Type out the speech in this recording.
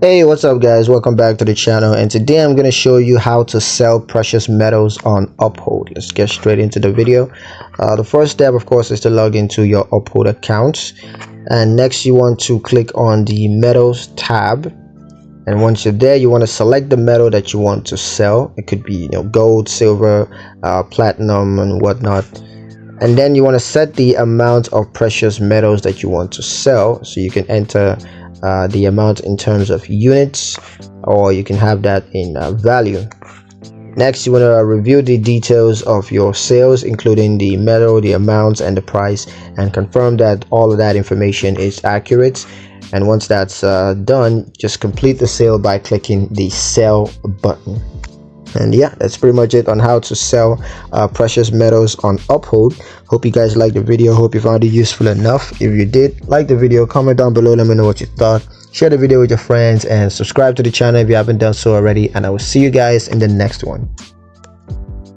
Hey, what's up guys, welcome back to the channel, and today I'm going to show you how to sell precious metals on Uphold. Let's get straight into the video. The first step, of course, is to log into your Uphold account, and next you want to click on the metals tab. And once you're there, you want to select the metal that you want to sell. It could be gold, silver, platinum and whatnot. And then you want to set the amount of precious metals that you want to sell, so you can enter the amount in terms of units, or you can have that in value. Next, you want to review the details of your sales, including the metal, the amounts and the price, and confirm that all of that information is accurate. And once that's done, just complete the sale by clicking the sell button. And yeah, that's pretty much it on how to sell precious metals on Uphold. Hope you guys liked the video. Hope you found it useful enough. If you did, like the video, comment down below, let me know what you thought. Share the video with your friends and subscribe to the channel if you haven't done so already, and I will see you guys in the next one.